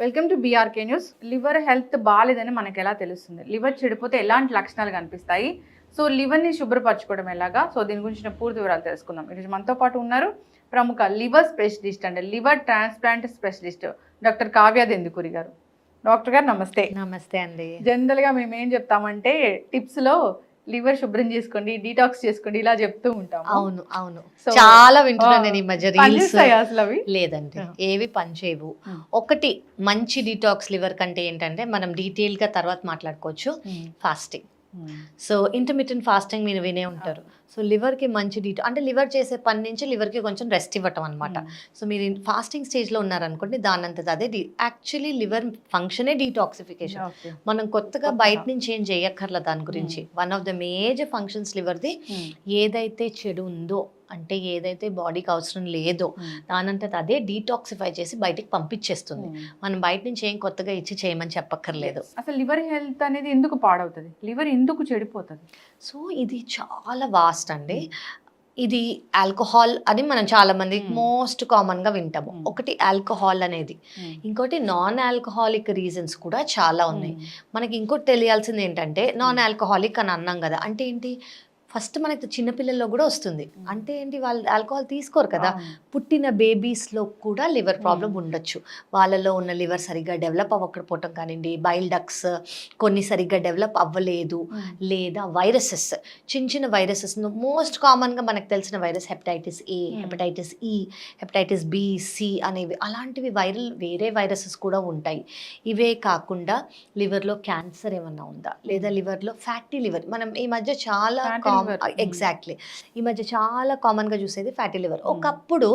Welcome to BRK news. Liver health బాగాలేదని మనకు ఎలా తెలుస్తుంది? లివర్ చెడిపోతే ఎలాంటి లక్షణాలు కనిపిస్తాయి? సో లివర్ని శుభ్రపరచుకోవడం ఎలాగా? సో దీని గురించిన పూర్తి వివరాలు తెలుసుకుందాం. ఈరోజు మనతో పాటు ఉన్నారు ప్రముఖ liver specialist and liver transplant specialist doctor Kavya Dendukuri గారు. డాక్టర్ గారు నమస్తే. నమస్తే అండి. జనరల్గా మేము ఏం చెప్తామంటే టిప్స్లో లివర్ శుభ్రం చేసుకోండి, డీటాక్స్ చేసుకోండి ఇలా చెప్తూ ఉంటాం. అవును అవును, చాలా వింటున్నాను నేను ఈ మధ్య రీల్స్. అసలు అవి లేదండి, ఏవి పనిచేయవు. ఒకటి మంచి డీటాక్స్ లివర్ కంటే ఏంటంటే మనం డీటెయిల్ గా తర్వాత మాట్లాడుకోవచ్చు. ఫాస్టింగ్. సో ఇంటర్మిటెంట్ ఫాస్టింగ్ మీరు వినే ఉంటారు. సో లివర్కి మంచి అంటే లివర్ చేసే పని నుంచి లివర్కి కొంచెం రెస్ట్ ఇవ్వటం అనమాట. సో మీరు ఫాస్టింగ్ స్టేజ్లో ఉన్నారనుకోండి, దానంతది అదే యాక్చువల్లీ లివర్ ఫంక్షనే డీటాక్సిఫికేషన్. మనం కొత్తగా బయట నుంచి ఏం చేయక్కర్ల దాని గురించి. One of the major functions లివర్ది ఏదైతే చెడు ఉందో, అంటే ఏదైతే బాడీకి అవసరం లేదో దానంతట అదే డీటాక్సిఫై చేసి బయటికి పంపించేస్తుంది. మనం బయట నుంచి ఏం కొత్తగా ఇచ్చి చేయమని చెప్పక్కర్లేదు. అసలు లివర్ హెల్త్ అనేది ఎందుకు పాడవుతుంది? లివర్ ఎందుకు చెడిపోతుంది? సో ఇది చాలా వాస్ట్ అండి. ఇది ఆల్కహాల్ అని మనం చాలా మంది మోస్ట్ కామన్ గా వింటాము. ఒకటి ఆల్కహాల్ అనేది, ఇంకోటి నాన్ ఆల్కహాలిక్ రీజన్స్ కూడా చాలా ఉన్నాయి. మనకి ఇంకోటి తెలియాల్సింది ఏంటంటే, నాన్ ఆల్కహాలిక్ అని అన్నాం కదా, అంటే ఏంటి? ఫస్ట్ మనకి చిన్నపిల్లల్లో కూడా వస్తుంది. అంటే ఏంటి? వాళ్ళు ఆల్కహాల్ తీసుకోరు కదా. పుట్టిన బేబీస్లో కూడా లివర్ ప్రాబ్లం ఉండొచ్చు. వాళ్ళలో ఉన్న లివర్ సరిగ్గా డెవలప్ అవ్వకపోవటం కానివ్వండి, బైల్ డక్స్ కొన్ని సరిగ్గా డెవలప్ అవ్వలేదు, లేదా వైరసెస్, చిన్న చిన్న వైరసెస్. మోస్ట్ కామన్గా మనకు తెలిసిన virus hepatitis A, hepatitis E, hepatitis B, C అనేవి, అలాంటివి వేరే వైరసెస్ కూడా ఉంటాయి. ఇవే కాకుండా లివర్లో క్యాన్సర్ ఏమన్నా ఉందా, లేదా లివర్లో ఫ్యాటీ లివర్. మనం ఈ మధ్య చాలా ఎగ్జాక్ట్లీ ఈ మధ్య చాలా కామన్గా చూసేది ఫ్యాటీ లివర్. ఒకప్పుడు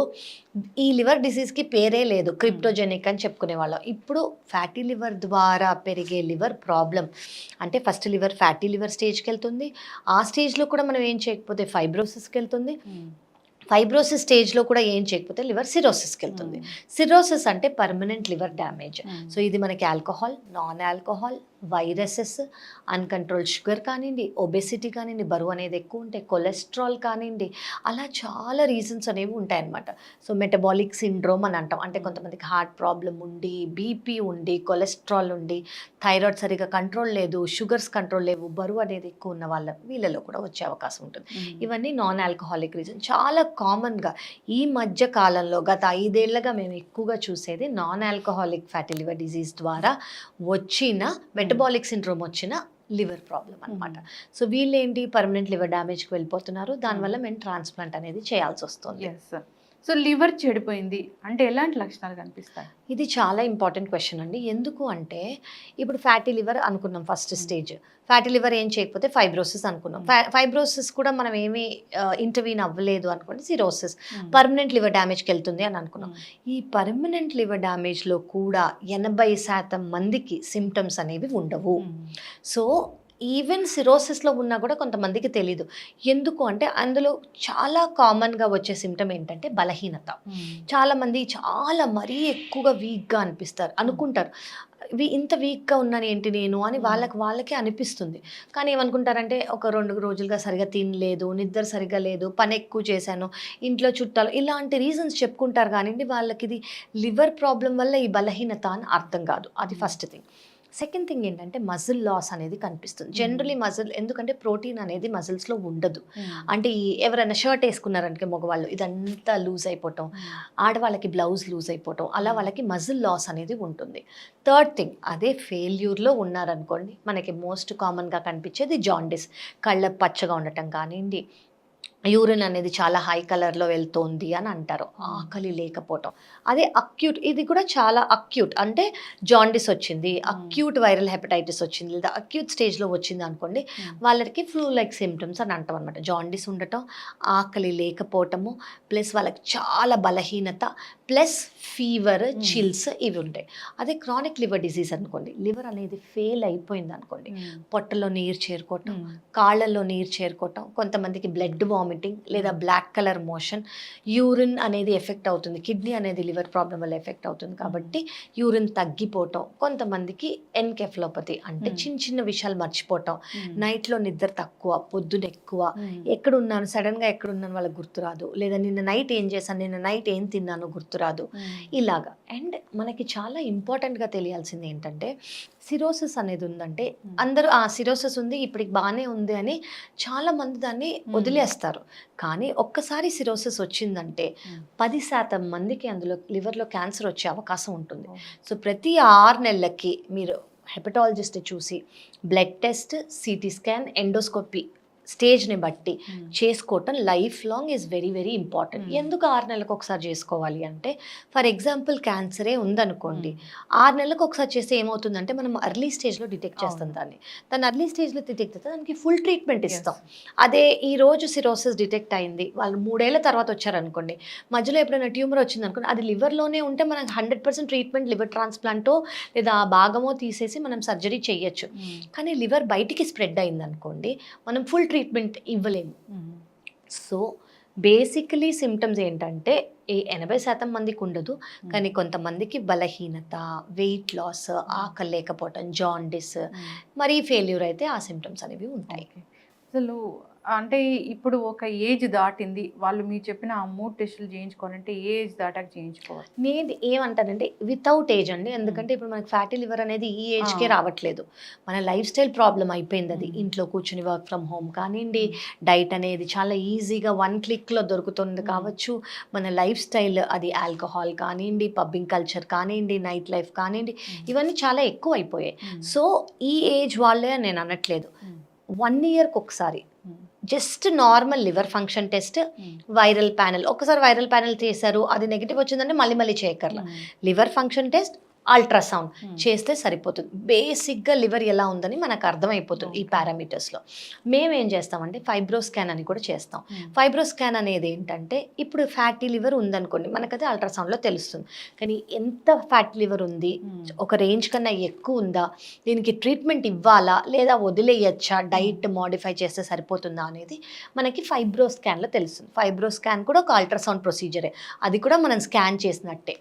ఈ లివర్ డిసీజ్కి పేరే లేదు, క్రిప్టోజెనిక్ అని చెప్పుకునేవాళ్ళం. ఇప్పుడు ఫ్యాటీ లివర్ ద్వారా పెరిగే లివర్ ప్రాబ్లం అంటే ఫస్ట్ లివర్ ఫ్యాటీ లివర్ స్టేజ్కి వెళ్తుంది. ఆ స్టేజ్లో కూడా మనం ఏం చేయకపోతే ఫైబ్రోసిస్కి వెళ్తుంది. ఫైబ్రోసిస్ స్టేజ్లో కూడా ఏం చేయకపోతే లివర్ సిరోసిస్కి వెళ్తుంది. సిరోసిస్ అంటే పర్మనెంట్ లివర్ డ్యామేజ్. సో ఇది మనకి alcohol, non alcohol, viruses, uncontrol sugar కానివ్వండి, ఒబెసిటీ కానివ్వండి, బరువు అనేది ఎక్కువ ఉంటే, కొలెస్ట్రాల్ కానివ్వండి, అలా చాలా రీజన్స్ అనేవి ఉంటాయన్నమాట. సో మెటబాలిక్ సిండ్రోమ్ అని అంటాం. అంటే కొంతమందికి హార్ట్ ప్రాబ్లం ఉండి, బీపీ ఉండి, కొలెస్ట్రాల్ ఉండి, థైరాయిడ్ సరిగా కంట్రోల్ లేదు, షుగర్స్ కంట్రోల్ లేవు, బరువు అనేది ఎక్కువ ఉన్న వీళ్ళలో కూడా వచ్చే అవకాశం ఉంటుంది. ఇవన్నీ నాన్ ఆల్కహాలిక్ రీజన్. చాలా కామన్గా ఈ మధ్య కాలంలో గత 5 ఏళ్లుగా మేము ఎక్కువగా చూసేది non alcoholic fatty liver disease ద్వారా వచ్చిన మెటబాలిక్ సిండ్రోమ్ వచ్చిన లివర్ ప్రాబ్లం అనమాట. సో వీళ్ళేంటి, పర్మనెంట్ లివర్ డ్యామేజ్కి వెళ్ళిపోతున్నారు. దానివల్ల మేము ట్రాన్స్ప్లాంట్ అనేది చేయాల్సి వస్తుంది. సో లివర్ చెడిపోయింది అంటే ఎలాంటి లక్షణాలు కనిపిస్తాయి? ఇది చాలా ఇంపార్టెంట్ క్వశ్చన్ అండి. ఎందుకు అంటే, ఇప్పుడు ఫ్యాటీ లివర్ అనుకున్నాం ఫస్ట్ స్టేజ్. ఫ్యాటీ లివర్ ఏం చేయకపోతే ఫైబ్రోసిస్ అనుకున్నాం. ఫైబ్రోసిస్ కూడా మనం ఏమీ ఇంటర్వీన్ అవ్వలేదు అనుకోండి, సిరోసిస్. పర్మనెంట్ లివర్ డ్యామేజ్కి వెళ్తుంది అని అనుకున్నాం. ఈ పర్మనెంట్ లివర్ డ్యామేజ్లో కూడా 80% మందికి సిమ్టమ్స్ అనేవి ఉండవు. సో ఈవెన్ సిరోసిస్లో ఉన్నా కూడా కొంతమందికి తెలీదు. ఎందుకు అంటే, అందులో చాలా కామన్గా వచ్చే సిమ్టమ్ ఏంటంటే బలహీనత. చాలామంది చాలా మరీ ఎక్కువగా వీక్గా అనుకుంటారు, ఇంత వీక్గా ఉన్నాను ఏంటి నేను అని వాళ్ళకే అనిపిస్తుంది. కానీ ఏమనుకుంటారంటే, ఒక 2 రోజులుగా సరిగా తినలేదు, నిద్ర సరిగా లేదు, పని ఎక్కువ చేశాను, ఇంట్లో చుట్టాలు, ఇలాంటి రీజన్స్ చెప్పుకుంటారు. కానీ వాళ్ళకి ఇది లివర్ ప్రాబ్లం వల్ల ఈ బలహీనత అని అర్థం కాదు. అది ఫస్ట్ థింగ్. సెకండ్ థింగ్ ఏంటంటే, మజిల్ లాస్ అనేది కనిపిస్తుంది. జనరలీ మజిల్, ఎందుకంటే ప్రోటీన్ అనేది మజిల్స్లో ఉండదు. అంటే ఎవరైనా షర్ట్ వేసుకున్నారంటే మగవాళ్ళు ఇదంతా లూజ్ అయిపోవటం, ఆడవాళ్ళకి బ్లౌజ్ లూజ్ అయిపోవటం, అలా వాళ్ళకి మజిల్ లాస్ అనేది ఉంటుంది. థర్డ్ థింగ్, అదే ఫెయిల్యూర్లో ఉన్నారనుకోండి, మనకి మోస్ట్ కామన్గా కనిపించేది జాండిస్. కళ్ళ పచ్చగా ఉండటం కానివ్వండి, యూరిన్ అనేది చాలా హై కలర్లో వెళ్తోంది అని అంటారు, ఆకలి లేకపోవటం. అదే అక్యూట్, ఇది కూడా చాలా అక్యూట్, అంటే జాండిస్ వచ్చింది, అక్యూట్ వైరల్ హెపటైటిస్ వచ్చింది, లేదా అక్యూట్ స్టేజ్లో వచ్చింది అనుకోండి, వాళ్ళకి ఫ్లూ లైక్ సిమ్టమ్స్ అని అంటాం అనమాట. జాండిస్ ఉండటం, ఆకలి లేకపోవటము, ప్లస్ వాళ్ళకి చాలా బలహీనత, ప్లస్ ఫీవర్, చిల్స్, ఇవి ఉంటాయి. అదే క్రానిక్ లివర్ డిసీజ్ అనుకోండి, లివర్ అనేది ఫెయిల్ అయిపోయింది అనుకోండి, పొట్టలో నీరు చేరుకోవటం, కాళ్ళల్లో నీరు చేరుకోవటం, కొంతమందికి బ్లడ్ వామిట్ వామిటింగ్ లేదా బ్లాక్ కలర్ మోషన్, యూరిన్ అనేది ఎఫెక్ట్ అవుతుంది, కిడ్నీ అనేది లివర్ ప్రాబ్లం వల్ల ఎఫెక్ట్ అవుతుంది కాబట్టి యూరిన్ తగ్గిపోవటం, కొంతమందికి ఎన్కెఫలోపతి అంటే చిన్న చిన్న విషయాలు మర్చిపోవటం, నైట్లో నిద్ర తక్కువ, పొద్దున ఎక్కువ, ఎక్కడున్నాను సడన్గా ఎక్కడున్నాను వాళ్ళకి గుర్తురాదు, లేదా నిన్న నైట్ ఏం చేశాను, నిన్న నైట్ ఏం తిన్నాను గుర్తురాదు, ఇలాగా. అండ్ మనకి చాలా ఇంపార్టెంట్గా తెలియాల్సింది ఏంటంటే సిరోసిస్ అనేది ఉందంటే అందరూ సిరోసిస్ ఉంది ఇప్పటికి బాగానే ఉంది అని చాలా మంది దాన్ని వదిలేస్తారు. కానీ ఒక్కసారి సిరోసిస్ వచ్చిందంటే 10% మందికి అందులో లివర్లో క్యాన్సర్ వచ్చే అవకాశం ఉంటుంది. సో ప్రతి 6 నెలలకి మీరు హెపటాలజిస్ట్ చూసి blood test, CT scan, endoscopy స్టేజ్ని బట్టి చేసుకోవటం life long is very very important. ఎందుకు 6 నెలలకు ఒకసారి చేసుకోవాలి అంటే, ఫర్ ఎగ్జాంపుల్ క్యాన్సరే ఉందనుకోండి, 6 నెలలకు ఒకసారి చేస్తే ఏమవుతుందంటే మనం అర్లీ స్టేజ్లో డిటెక్ట్ చేస్తాం దాన్ని అర్లీ స్టేజ్లో డిటెక్ట్ చేస్తే దానికి ఫుల్ ట్రీట్మెంట్ ఇస్తాం. అదే ఈ రోజు సిరోసిస్ డిటెక్ట్ అయింది, వాళ్ళు 3 ఏళ్ల తర్వాత వచ్చారనుకోండి, మధ్యలో ఎప్పుడైనా ట్యూమర్ వచ్చింది అనుకోండి, అది లివర్లోనే ఉంటే మనకు 100% ట్రీట్మెంట్ లివర్ ట్రాన్స్ప్లాంటో లేదా ఆ భాగమో తీసేసి మనం సర్జరీ చేయొచ్చు. కానీ లివర్ బయటికి స్ప్రెడ్ అయింది అనుకోండి, మనం ఫుల్ ట్రీట్మెంట్ ఇవ్వలేము. సో బేసికలీ సిమ్టమ్స్ ఏంటంటే 80% మందికి ఉండదు, కానీ కొంతమందికి బలహీనత, వెయిట్ లాస్, ఆకలి లేకపోవటం, జాండిస్, మరీ ఫెయిల్యూర్ అయితే ఆ సిమ్టమ్స్ అనేవి ఉంటాయి. అసలు అంటే ఇప్పుడు ఒక ఏజ్ దాటింది, వాళ్ళు మీరు చెప్పిన ఆ 3 టెస్టులు చేయించుకోవాలంటే ఏ ఏజ్ దాటాక చేయించుకోవాలి? నేను ఏమంటానంటే వితౌట్ ఏజ్ అండి, ఎందుకంటే ఇప్పుడు మనకి ఫ్యాటీ లివర్ అనేది ఈ ఏజ్కే రావట్లేదు, మన లైఫ్ స్టైల్ ప్రాబ్లం అయిపోయింది. అది ఇంట్లో కూర్చుని వర్క్ ఫ్రమ్ హోమ్ కానివ్వండి, డైట్ అనేది చాలా ఈజీగా 1 క్లిక్లో దొరుకుతుంది కావచ్చు, మన లైఫ్ స్టైల్ అది ఆల్కహాల్ కానివ్వండి, పబ్బింగ్ కల్చర్ కానివ్వండి, నైట్ లైఫ్ కానివ్వండి, ఇవన్నీ చాలా ఎక్కువ అయిపోయాయి. సో ఈ ఏజ్ వాళ్ళే నేను అనట్లేదు, 1 ఇయర్కి ఒకసారి just normal liver function test, viral panel, ఒకసారి వైరల్ ప్యానెల్ చేశారు అది నెగిటివ్ వచ్చిందంటే మళ్ళీ చేయక్కర్లా, లివర్ ఫంక్షన్ టెస్ట్, అల్ట్రాసౌండ్ చేస్తే సరిపోతుంది. బేసిక్గా లివర్ ఎలా ఉందని మనకు అర్థమైపోతుంది ఈ పారామీటర్స్లో. మేమేం చేస్తామంటే ఫైబ్రో స్కాన్ అని కూడా చేస్తాం. ఫైబ్రో స్కాన్ అనేది ఏంటంటే, ఇప్పుడు ఫ్యాటీ లివర్ ఉందనుకోండి, మనకైతే అల్ట్రాసౌండ్లో తెలుస్తుంది, కానీ ఎంత ఫ్యాటీ లివర్ ఉంది, ఒక రేంజ్ కన్నా ఎక్కువ ఉందా, దీనికి ట్రీట్మెంట్ ఇవ్వాలా లేదా వదిలేయచ్చా, డైట్ మోడిఫై చేస్తే సరిపోతుందా అనేది మనకి ఫైబ్రో స్కాన్లో తెలుస్తుంది. ఫైబ్రో స్కాన్ కూడా ఒక అల్ట్రాసౌండ్ ప్రొసీజరే, అది కూడా మనం స్కాన్ చేసినట్టే,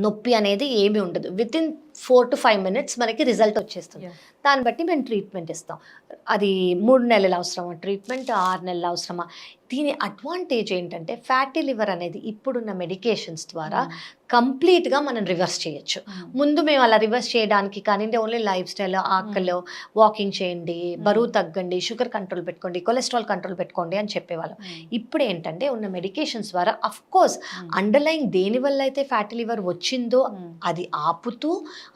నొప్పి అనేది ఏమీ ఉండదు. వితిన్ 4 to 5 minutes మనకి రిజల్ట్ వచ్చేస్తుంది. దాన్ని బట్టి మేము ట్రీట్మెంట్ ఇస్తాం. అది 3 నెలలు అవసరమా ట్రీట్మెంట్, 6 నెలలు అవసరమా. దీని అడ్వాంటేజ్ ఏంటంటే ఫ్యాటీ లివర్ అనేది ఇప్పుడున్న మెడికేషన్స్ ద్వారా కంప్లీట్గా మనం రివర్స్ చేయొచ్చు. ముందు మేము అలా రివర్స్ చేయడానికి కానీ ఓన్లీ లైఫ్ స్టైల్, ఆకలి, వాకింగ్ చేయండి, బరువు తగ్గండి, షుగర్ కంట్రోల్ పెట్టుకోండి, కొలెస్ట్రాల్ కంట్రోల్ పెట్టుకోండి అని చెప్పేవాళ్ళం. ఇప్పుడు ఏంటంటే ఉన్న మెడికేషన్స్ ద్వారా అఫ్కోర్స్ అండర్లైన్ దేనివల్ల అయితే ఫ్యాటీ లివర్ వచ్చిందో అది ఆపుతూ,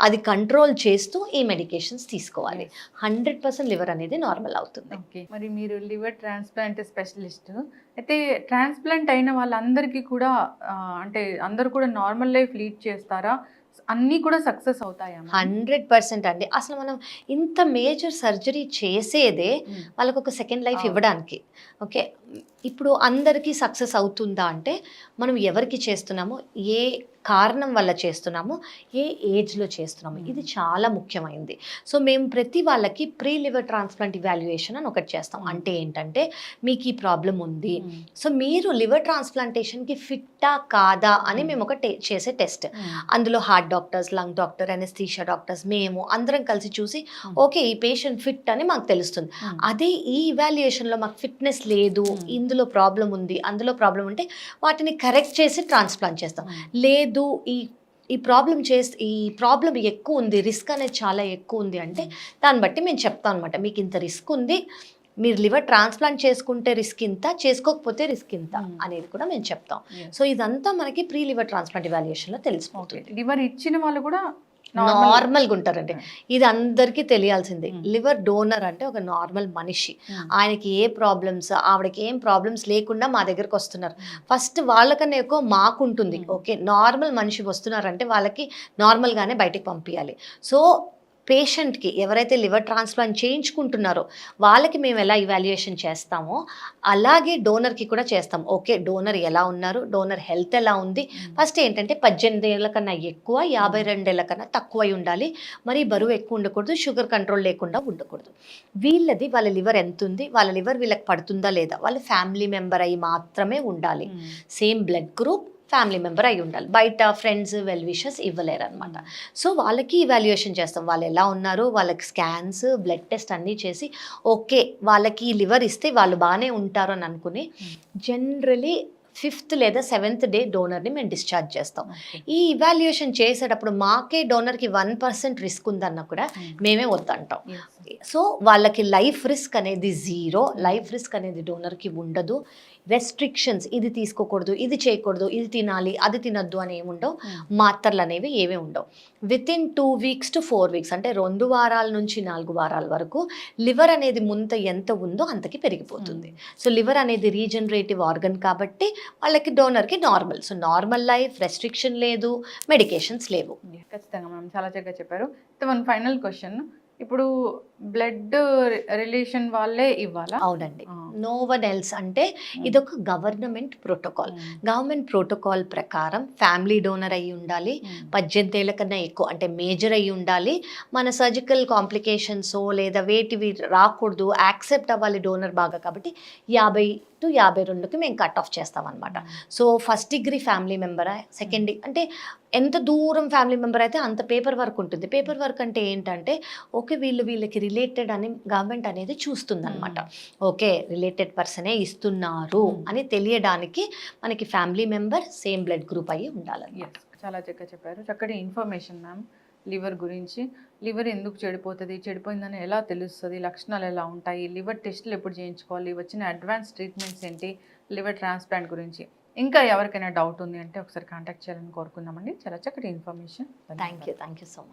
అది కంట్రోల్ చేస్తూ ఈ మెడికేషన్స్ తీసుకోవాలి. 100% లివర్ అనేది నార్మల్ అవుతుంది. మరి మీరు లివర్ ట్రాన్స్ప్లాంట్ స్పెషలిస్ట్ అయితే, ట్రాన్స్ప్లాంట్ అయిన వాళ్ళందరికీ కూడా అంటే అందరూ కూడా నార్మల్ లైఫ్ లీడ్ చేస్తారా? అన్నీ కూడా సక్సెస్ అవుతాయా? 100% అండి. అసలు మనం ఇంత మేజర్ సర్జరీ చేసేదే వాళ్ళకు ఒక సెకండ్ లైఫ్ ఇవ్వడానికి. ఓకే, ఇప్పుడు అందరికీ సక్సెస్ అవుతుందా అంటే, మనం ఎవరికి చేస్తున్నామో, ఏ కారణం వల్ల చేస్తున్నామో, ఏ ఏజ్లో చేస్తున్నామో, ఇది చాలా ముఖ్యమైనది. సో మేము ప్రతి వాళ్ళకి ప్రీ లివర్ ట్రాన్స్ప్లాంట్ ఇవాల్యుయేషన్ అని ఒకటి చేస్తాం. అంటే ఏంటంటే, మీకు ఈ ప్రాబ్లం ఉంది, సో మీరు లివర్ ట్రాన్స్ప్లాంటేషన్కి ఫిట్టా కాదా అని మేము ఒక చేసే టెస్ట్. అందులో heart doctors, lung doctor, anaesthesia doctors, మేము అందరం కలిసి చూసి ఓకే ఈ పేషెంట్ ఫిట్ అని మాకు తెలుస్తుంది. అదే ఈ ఇవాల్యుయేషన్లో మాకు ఫిట్నెస్ లేదు, ఇందులో ప్రాబ్లం ఉంది, అందులో ప్రాబ్లం ఉంటే వాటిని కరెక్ట్ చేసి ట్రాన్స్ప్లాంట్ చేస్తాం. లేదు ఈ ప్రాబ్లం ఎక్కువ ఉంది, రిస్క్ అనేది చాలా ఎక్కువ ఉంది అంటే దాన్ని బట్టి మేము చెప్తాం అనమాట, మీకు ఇంత రిస్క్ ఉంది, మీరు లివర్ ట్రాన్స్ప్లాంట్ చేసుకుంటే రిస్క్ ఇంత, చేసుకోకపోతే రిస్క్ ఇంత అనేది కూడా మేము చెప్తాం. సో ఇదంతా మనకి ప్రీ లివర్ ట్రాన్స్ప్లాంట్ ఇవాల్యుయేషన్లో తెలిసిపోతుంది. లివర్ ఇచ్చిన వాళ్ళు కూడా నార్మల్గా ఉంటారండి, ఇది అందరికీ తెలియాల్సిందే. లివర్ డోనర్ అంటే ఒక నార్మల్ మనిషి, ఆయనకి ఏ ప్రాబ్లమ్స్, ఆవిడకి ఏం ప్రాబ్లమ్స్ లేకుండా మా దగ్గరకు వస్తున్నారు. ఫస్ట్ వాళ్ళకన్నా ఎక్కువ మాకుంటుంది. ఓకే, నార్మల్ మనిషి వస్తున్నారంటే వాళ్ళకి నార్మల్గానే బయటికి పంపించాలి. సో పేషెంట్కి ఎవరైతే లివర్ ట్రాన్స్ప్లాంట్ చేయించుకుంటున్నారో వాళ్ళకి మేము ఎలా ఇవాల్యుయేషన్ చేస్తామో అలాగే డోనర్కి కూడా చేస్తాం. ఓకే, డోనర్ ఎలా ఉన్నారు, డోనర్ హెల్త్ ఎలా ఉంది. ఫస్ట్ ఏంటంటే 18 ఏళ్ళ కన్నా ఎక్కువ, 52 ఏళ్ళ కన్నా తక్కువై ఉండాలి. మరి బరువు ఎక్కువ ఉండకూడదు, షుగర్ కంట్రోల్ లేకుండా ఉండకూడదు. వీళ్ళది వాళ్ళ లివర్ ఎంత ఉంది, వాళ్ళ లివర్ వీళ్ళకి పడుతుందా లేదా, వాళ్ళ ఫ్యామిలీ మెంబర్ అయి మాత్రమే ఉండాలి. Same blood group, family member అయి ఉండాలి. బయట ఫ్రెండ్స్ వెల్ విషెస్ ఇవ్వలేరు అనమాట. సో వాళ్ళకి ఇవాల్యుయేషన్ చేస్తాం, వాళ్ళు ఎలా ఉన్నారు, వాళ్ళకి స్కాన్స్, బ్లడ్ టెస్ట్ అన్నీ చేసి ఓకే వాళ్ళకి లివర్ ఇస్తే వాళ్ళు బాగానే ఉంటారు అని అనుకుని జనరలీ 5th లేదా 7th డే డోనర్ని మేము డిశ్చార్జ్ చేస్తాం. ఈ ఇవాల్యుయేషన్ చేసేటప్పుడు మాకే డోనర్కి 1% రిస్క్ ఉందన్నా కూడా మేమే వద్దంటాం. సో వాళ్ళకి లైఫ్ రిస్క్ అనేది 0, లైఫ్ రిస్క్ అనేది డోనర్కి ఉండదు. రెస్ట్రిక్షన్స్, ఇది తీసుకోకూడదు, ఇది చేయకూడదు, ఇది తినాలి, అది తినద్దు అని ఏముండవు. మాత్రలు అనేవి ఏమీ ఉండవు. వితిన్ 2 weeks to 4 weeks అంటే 2 వారాల నుంచి 4 వారాల వరకు లివర్ అనేది ముంత ఎంత ఉందో అంతకి పెరిగిపోతుంది. సో లివర్ అనేది రీజనరేటివ్ ఆర్గన్ కాబట్టి వాళ్ళకి డోనర్కి normal. So normal life, restriction లేదు, మెడికేషన్స్ లేవు. ఖచ్చితంగా మ్యామ్, చాలా చక్కగా చెప్పారు. వన్ ఫైనల్ క్వశ్చన్, ఇప్పుడు బ్లడ్ రిలేషన్ వాళ్ళే ఇవ్వాలా? అవునండి, నో వన్ ఎల్స్. అంటే ఇదొక గవర్నమెంట్ ప్రోటోకాల్. గవర్నమెంట్ ప్రోటోకాల్ ప్రకారం ఫ్యామిలీ డోనర్ అయి ఉండాలి, 18 ఏళ్ళ కన్నా ఎక్కువ అంటే మేజర్ అయి ఉండాలి, మన సర్జికల్ కాంప్లికేషన్స్ లేదా వేటివి రాకూడదు, యాక్సెప్ట్ అవ్వాలి డోనర్ బాగా. కాబట్టి 50 to 52కి మేము కట్ ఆఫ్ చేస్తాం అనమాట. సో ఫస్ట్ డిగ్రీ ఫ్యామిలీ మెంబరా, సెకండ్ అంటే ఎంత దూరం ఫ్యామిలీ మెంబర్ అయితే అంత పేపర్ వర్క్ ఉంటుంది. పేపర్ వర్క్ అంటే ఏంటంటే ఓకే వీళ్ళకి రిలేటెడ్ అని గవర్నమెంట్ అనేది చూస్తుంది అనమాట. ఓకే రిలేటెడ్ పర్సనే ఇస్తున్నారు అని తెలియడానికి మనకి family member same blood group అయ్యి ఉండాలి. చాలా చక్కగా చెప్పారు, చక్కటి ఇన్ఫర్మేషన్ మ్యామ్. లివర్ గురించి, లివర్ ఎందుకు చెడిపోతుంది, చెడిపోయిందని ఎలా తెలుస్తుంది, లక్షణాలు ఎలా ఉంటాయి, లివర్ టెస్టులు ఎప్పుడు చేయించుకోవాలి, వచ్చిన అడ్వాన్స్ ట్రీట్మెంట్స్ ఏంటి, లివర్ ట్రాన్స్ప్లాంట్ గురించి ఇంకా ఎవరికైనా డౌట్ ఉంది అంటే ఒకసారి కాంటాక్ట్ చేయాలని కోరుకుందామండి. చాలా చక్కటి information. Thank you so much.